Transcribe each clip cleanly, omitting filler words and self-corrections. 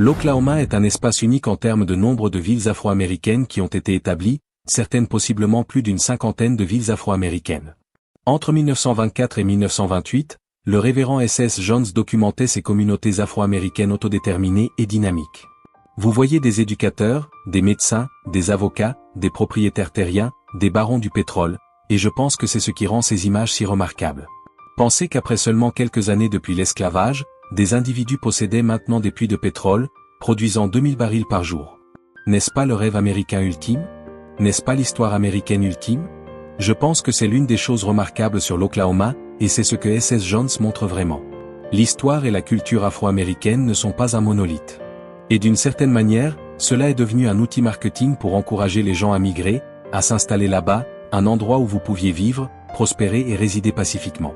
L'Oklahoma est un espace unique en termes de nombre de villes afro-américaines qui ont été établies, certaines possiblement plus d'une cinquantaine de villes afro-américaines. Entre 1924 et 1928, le révérend S.S. Jones documentait ces communautés afro-américaines autodéterminées et dynamiques. Vous voyez des éducateurs, des médecins, des avocats, des propriétaires terriens, des barons du pétrole, et je pense que c'est ce qui rend ces images si remarquables. Pensez qu'après seulement quelques années depuis l'esclavage, des individus possédaient maintenant des puits de pétrole, produisant 2000 barils par jour. N'est-ce pas le rêve américain ultime? N'est-ce pas l'histoire américaine ultime? Je pense que c'est l'une des choses remarquables sur l'Oklahoma, et c'est ce que S.S. Jones montre vraiment. L'histoire et la culture afro-américaine ne sont pas un monolithe. Et d'une certaine manière, cela est devenu un outil marketing pour encourager les gens à migrer, à s'installer là-bas, un endroit où vous pouviez vivre, prospérer et résider pacifiquement.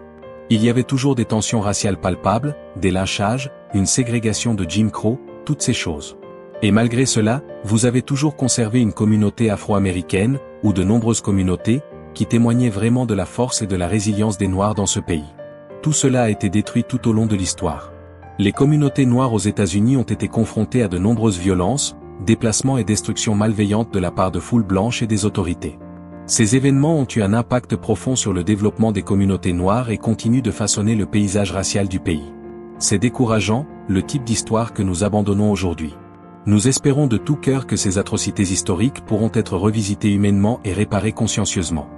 Il y avait toujours des tensions raciales palpables, des lynchages, une ségrégation de Jim Crow, toutes ces choses. Et malgré cela, vous avez toujours conservé une communauté afro-américaine, ou de nombreuses communautés, qui témoignaient vraiment de la force et de la résilience des Noirs dans ce pays. Tout cela a été détruit tout au long de l'histoire. Les communautés noires aux États-Unis ont été confrontées à de nombreuses violences, déplacements et destructions malveillantes de la part de foules blanches et des autorités. Ces événements ont eu un impact profond sur le développement des communautés noires et continuent de façonner le paysage racial du pays. C'est décourageant, le type d'histoire que nous abandonnons aujourd'hui. Nous espérons de tout cœur que ces atrocités historiques pourront être revisitées humainement et réparées consciencieusement.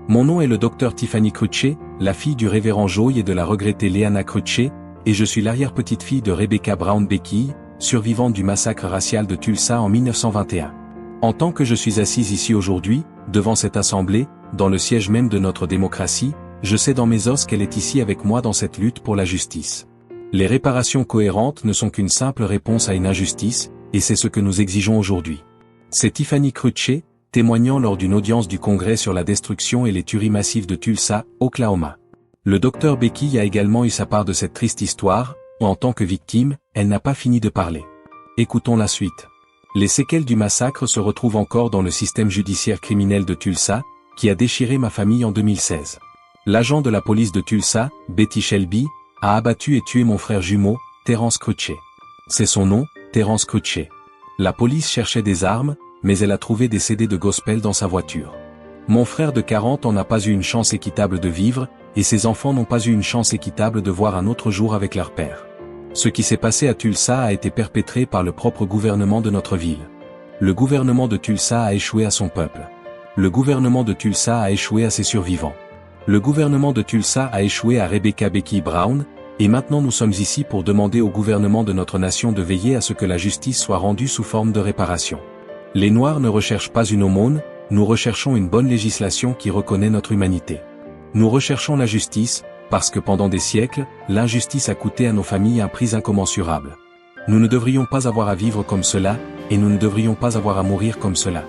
Mon nom est le Dr Tiffany Cruce, la fille du révérend Joey et de la regrettée Leanna Cruce, et je suis l'arrière-petite-fille de Rebecca Brown Becky, survivante du massacre racial de Tulsa en 1921. En tant que je suis assise ici aujourd'hui, devant cette assemblée, dans le siège même de notre démocratie, je sais dans mes os qu'elle est ici avec moi dans cette lutte pour la justice. Les réparations cohérentes ne sont qu'une simple réponse à une injustice, et c'est ce que nous exigeons aujourd'hui. C'est Tiffany Cruce, témoignant lors d'une audience du Congrès sur la destruction et les tueries massives de Tulsa, Oklahoma. Le Dr Becky a également eu sa part de cette triste histoire, où en tant que victime, elle n'a pas fini de parler. Écoutons la suite. Les séquelles du massacre se retrouvent encore dans le système judiciaire criminel de Tulsa, qui a déchiré ma famille en 2016. L'agent de la police de Tulsa, Betty Shelby, a abattu et tué mon frère jumeau, Terrence Cruce. C'est son nom, Terrence Cruce. La police cherchait des armes, mais elle a trouvé des CD de gospel dans sa voiture. Mon frère de 40 ans n'a pas eu une chance équitable de vivre, et ses enfants n'ont pas eu une chance équitable de voir un autre jour avec leur père. Ce qui s'est passé à Tulsa a été perpétré par le propre gouvernement de notre ville. Le gouvernement de Tulsa a échoué à son peuple. Le gouvernement de Tulsa a échoué à ses survivants. Le gouvernement de Tulsa a échoué à Rebecca Becky Brown, et maintenant nous sommes ici pour demander au gouvernement de notre nation de veiller à ce que la justice soit rendue sous forme de réparation. Les Noirs ne recherchent pas une aumône, nous recherchons une bonne législation qui reconnaît notre humanité. Nous recherchons la justice, parce que pendant des siècles, l'injustice a coûté à nos familles un prix incommensurable. Nous ne devrions pas avoir à vivre comme cela, et nous ne devrions pas avoir à mourir comme cela.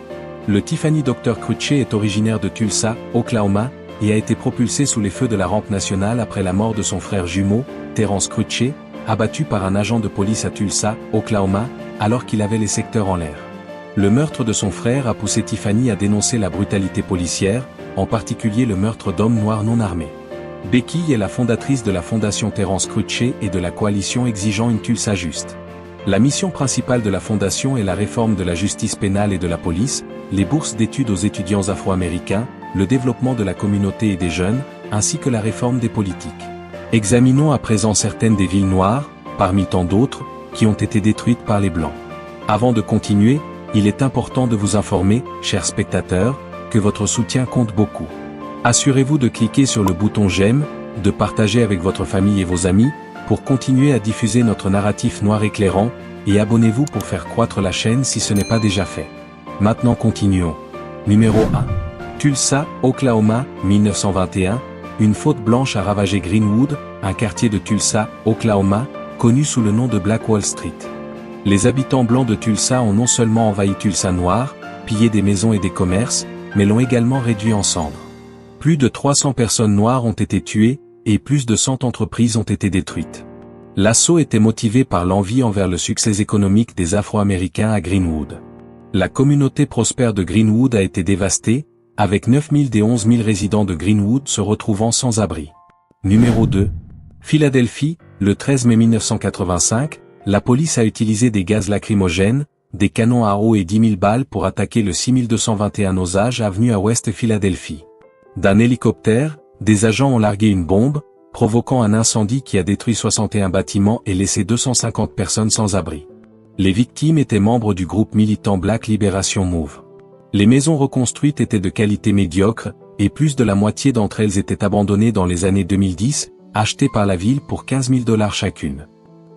Le Tiffany Dr Cruce est originaire de Tulsa, Oklahoma, et a été propulsé sous les feux de la rampe nationale après la mort de son frère jumeau, Terrence Cruce, abattu par un agent de police à Tulsa, Oklahoma, alors qu'il avait les secteurs en l'air. Le meurtre de son frère a poussé Tiffany à dénoncer la brutalité policière, en particulier le meurtre d'hommes noirs non armés. Becky est la fondatrice de la fondation Terrence Cruce et de la coalition exigeant une Tulsa juste. La mission principale de la fondation est la réforme de la justice pénale et de la police, les bourses d'études aux étudiants afro-américains, le développement de la communauté et des jeunes, ainsi que la réforme des politiques. Examinons à présent certaines des villes noires, parmi tant d'autres, qui ont été détruites par les Blancs. Avant de continuer, il est important de vous informer, chers spectateurs, que votre soutien compte beaucoup. Assurez-vous de cliquer sur le bouton j'aime, de partager avec votre famille et vos amis, pour continuer à diffuser notre narratif noir éclairant, et abonnez-vous pour faire croître la chaîne si ce n'est pas déjà fait. Maintenant continuons. Numéro 1. Tulsa, Oklahoma, 1921, une faute blanche a ravagé Greenwood, un quartier de Tulsa, Oklahoma, connu sous le nom de Black Wall Street. Les habitants blancs de Tulsa ont non seulement envahi Tulsa noir, pillé des maisons et des commerces, mais l'ont également réduit en cendres. Plus de 300 personnes noires ont été tuées, et plus de 100 entreprises ont été détruites. L'assaut était motivé par l'envie envers le succès économique des Afro-Américains à Greenwood. La communauté prospère de Greenwood a été dévastée, avec 9 000 des 11 000 résidents de Greenwood se retrouvant sans abri. Numéro 2. Philadelphie, le 13 mai 1985, la police a utilisé des gaz lacrymogènes, des canons à eau et 10 000 balles pour attaquer le 6221 Osage Avenue à West Philadelphie. D'un hélicoptère, des agents ont largué une bombe, provoquant un incendie qui a détruit 61 bâtiments et laissé 250 personnes sans abri. Les victimes étaient membres du groupe militant Black Liberation Move. Les maisons reconstruites étaient de qualité médiocre, et plus de la moitié d'entre elles étaient abandonnées dans les années 2010, achetées par la ville pour 15 000 $ chacune.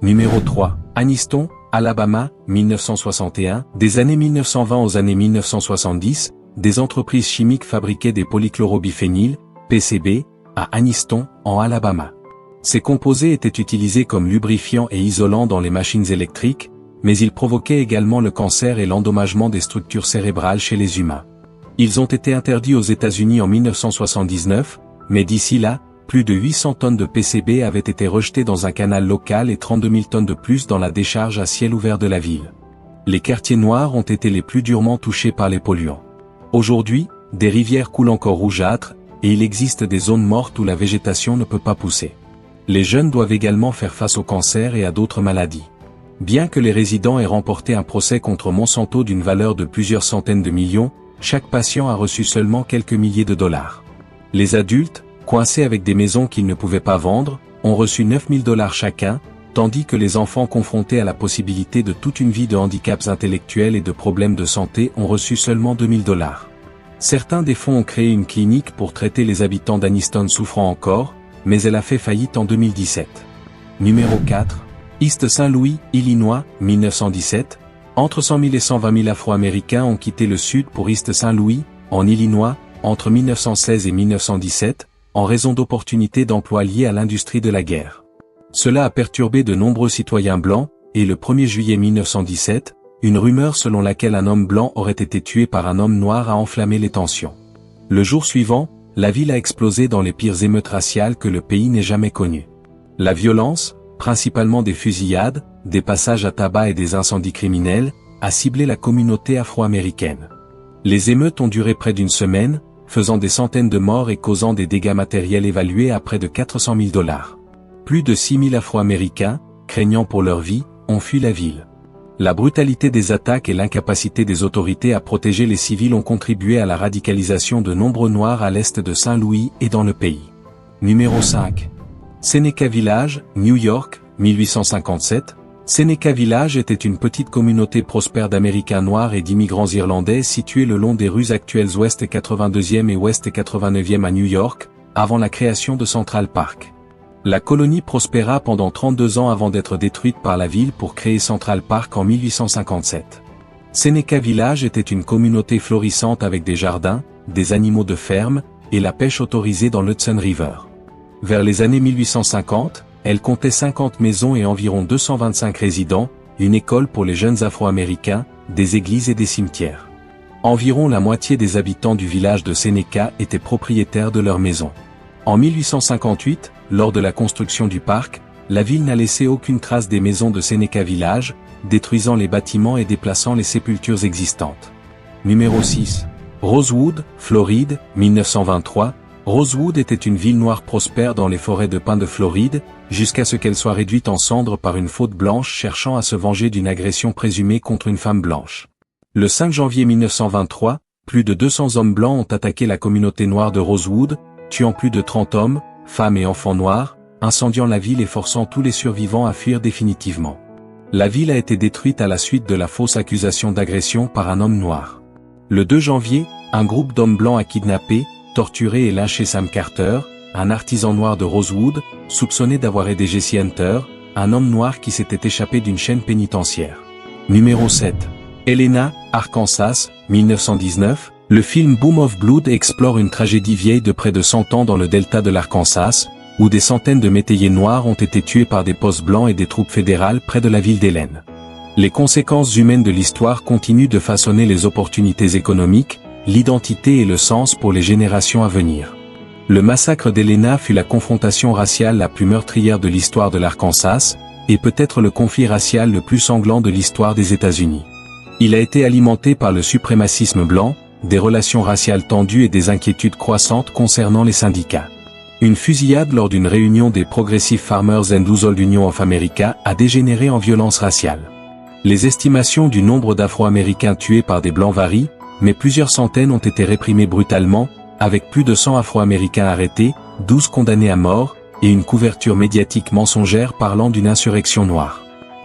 Numéro 3. Anniston, Alabama, 1961. Des années 1920 aux années 1970, des entreprises chimiques fabriquaient des polychlorobiphényles, PCB, à Anniston, en Alabama. Ces composés étaient utilisés comme lubrifiants et isolants dans les machines électriques, mais ils provoquaient également le cancer et l'endommagement des structures cérébrales chez les humains. Ils ont été interdits aux États-Unis en 1979, mais d'ici là, plus de 800 tonnes de PCB avaient été rejetées dans un canal local et 32 000 tonnes de plus dans la décharge à ciel ouvert de la ville. Les quartiers noirs ont été les plus durement touchés par les polluants. Aujourd'hui, des rivières coulent encore rougeâtres, et il existe des zones mortes où la végétation ne peut pas pousser. Les jeunes doivent également faire face au cancer et à d'autres maladies. Bien que les résidents aient remporté un procès contre Monsanto d'une valeur de plusieurs centaines de millions, chaque patient a reçu seulement quelques milliers de dollars. Les adultes, coincés avec des maisons qu'ils ne pouvaient pas vendre, ont reçu 9 000 $ chacun, tandis que les enfants confrontés à la possibilité de toute une vie de handicaps intellectuels et de problèmes de santé ont reçu seulement 2 000 $. Certains des fonds ont créé une clinique pour traiter les habitants d'Anniston souffrant encore, mais elle a fait faillite en 2017. Numéro 4. East St. Louis, Illinois, 1917. Entre 100 000 et 120 000 Afro-Américains ont quitté le Sud pour East St. Louis, en Illinois, entre 1916 et 1917, en raison d'opportunités d'emploi liées à l'industrie de la guerre. Cela a perturbé de nombreux citoyens blancs, et le 1er juillet 1917, une rumeur selon laquelle un homme blanc aurait été tué par un homme noir a enflammé les tensions. Le jour suivant, la ville a explosé dans les pires émeutes raciales que le pays n'ait jamais connues. La violence, principalement des fusillades, des passages à tabac et des incendies criminels, a ciblé la communauté afro-américaine. Les émeutes ont duré près d'une semaine, faisant des centaines de morts et causant des dégâts matériels évalués à près de 400 000 $. Plus de 6 000 Afro-Américains, craignant pour leur vie, ont fui la ville. La brutalité des attaques et l'incapacité des autorités à protéger les civils ont contribué à la radicalisation de nombreux Noirs à l'est de Saint-Louis et dans le pays. Numéro 5. Seneca Village, New York, 1857. Seneca Village était une petite communauté prospère d'Américains noirs et d'immigrants irlandais située le long des rues actuelles Ouest 82e et Ouest 89e à New York, avant la création de Central Park. La colonie prospéra pendant 32 ans avant d'être détruite par la ville pour créer Central Park en 1857. Seneca Village était une communauté florissante avec des jardins, des animaux de ferme, et la pêche autorisée dans l'Hudson River. Vers les années 1850, elle comptait 50 maisons et environ 225 résidents, une école pour les jeunes Afro-Américains, des églises et des cimetières. Environ la moitié des habitants du village de Seneca étaient propriétaires de leurs maisons. En 1858, lors de la construction du parc, la ville n'a laissé aucune trace des maisons de Seneca Village, détruisant les bâtiments et déplaçant les sépultures existantes. Numéro 6. Rosewood, Floride, 1923. Rosewood était une ville noire prospère dans les forêts de pins de Floride, jusqu'à ce qu'elle soit réduite en cendres par une faute blanche cherchant à se venger d'une agression présumée contre une femme blanche. Le 5 janvier 1923, plus de 200 hommes blancs ont attaqué la communauté noire de Rosewood, tuant plus de 30 hommes, femmes et enfants noirs, incendiant la ville et forçant tous les survivants à fuir définitivement. La ville a été détruite à la suite de la fausse accusation d'agression par un homme noir. Le 2 janvier, un groupe d'hommes blancs a kidnappé, torturé et lynché Sam Carter, un artisan noir de Rosewood, soupçonné d'avoir aidé Jesse Hunter, un homme noir qui s'était échappé d'une chaîne pénitentiaire. Numéro 7. Helena, Arkansas, 1919. Le film Boom of Blood explore une tragédie vieille de près de 100 ans dans le delta de l'Arkansas, où des centaines de métayers noirs ont été tués par des postes blancs et des troupes fédérales près de la ville d'Helena. Les conséquences humaines de l'histoire continuent de façonner les opportunités économiques, l'identité et le sens pour les générations à venir. Le massacre d'Helena fut la confrontation raciale la plus meurtrière de l'histoire de l'Arkansas, et peut-être le conflit racial le plus sanglant de l'histoire des États-Unis. Il a été alimenté par le suprémacisme blanc, des relations raciales tendues et des inquiétudes croissantes concernant les syndicats. Une fusillade lors d'une réunion des Progressive Farmers and Household Union of America a dégénéré en violence raciale. Les estimations du nombre d'Afro-Américains tués par des Blancs varient, mais plusieurs centaines ont été réprimés brutalement, avec plus de 100 Afro-Américains arrêtés, 12 condamnés à mort, et une couverture médiatique mensongère parlant d'une insurrection noire.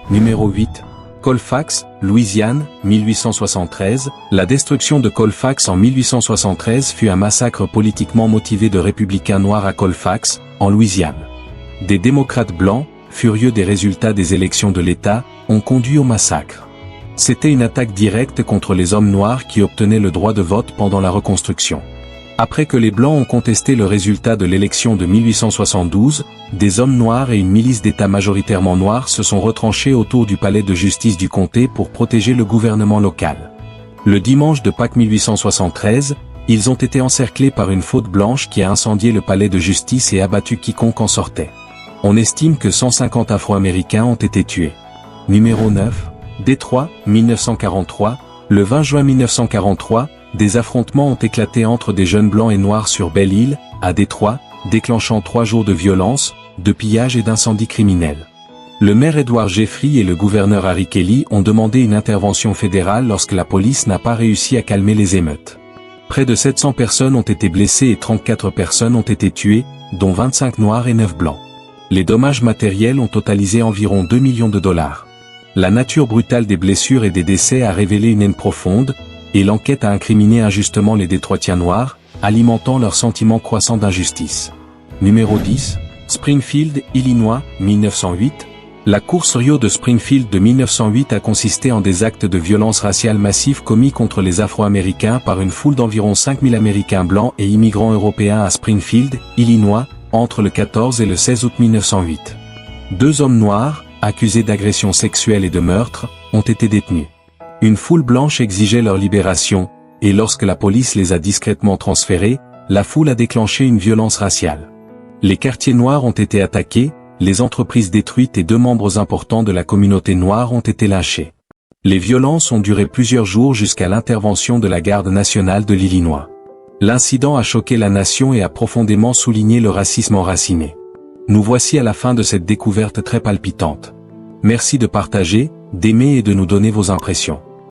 Numéro 8. Colfax, Louisiane, 1873. La destruction de Colfax en 1873 fut un massacre politiquement motivé de républicains noirs à Colfax, en Louisiane. Des démocrates blancs, furieux des résultats des élections de l'État, ont conduit au massacre. C'était une attaque directe contre les hommes noirs qui obtenaient le droit de vote pendant la Reconstruction. Après que les Blancs ont contesté le résultat de l'élection de 1872, des hommes noirs et une milice d'État majoritairement noirs se sont retranchés autour du palais de justice du comté pour protéger le gouvernement local. Le dimanche de Pâques 1873, ils ont été encerclés par une faute blanche qui a incendié le palais de justice et abattu quiconque en sortait. On estime que 150 Afro-Américains ont été tués. Numéro 9. Détroit, 1943. Le 20 juin 1943, des affrontements ont éclaté entre des jeunes blancs et noirs sur Belle Île, à Détroit, déclenchant 3 jours de violence, de pillage et d'incendies criminels. Le maire Edward Jeffrey et le gouverneur Harry Kelly ont demandé une intervention fédérale lorsque la police n'a pas réussi à calmer les émeutes. Près de 700 personnes ont été blessées et 34 personnes ont été tuées, dont 25 noirs et 9 blancs. Les dommages matériels ont totalisé environ 2 millions de dollars. La nature brutale des blessures et des décès a révélé une haine profonde, et l'enquête a incriminé injustement les Détroitiens noirs, alimentant leur sentiment croissant d'injustice. Numéro 10. Springfield, Illinois, 1908. La course Rio de Springfield de 1908 a consisté en des actes de violence raciale massifs commis contre les Afro-Américains par une foule d'environ 5000 Américains blancs et immigrants européens à Springfield, Illinois, entre le 14 et le 16 août 1908. 2 hommes noirs, accusés d'agression sexuelle et de meurtre, ont été détenus. Une foule blanche exigeait leur libération, et lorsque la police les a discrètement transférés, la foule a déclenché une violence raciale. Les quartiers noirs ont été attaqués, les entreprises détruites et 2 membres importants de la communauté noire ont été lynchés. Les violences ont duré plusieurs jours jusqu'à l'intervention de la Garde nationale de l'Illinois. L'incident a choqué la nation et a profondément souligné le racisme enraciné. Nous voici à la fin de cette découverte très palpitante. Merci de partager, d'aimer et de nous donner vos impressions.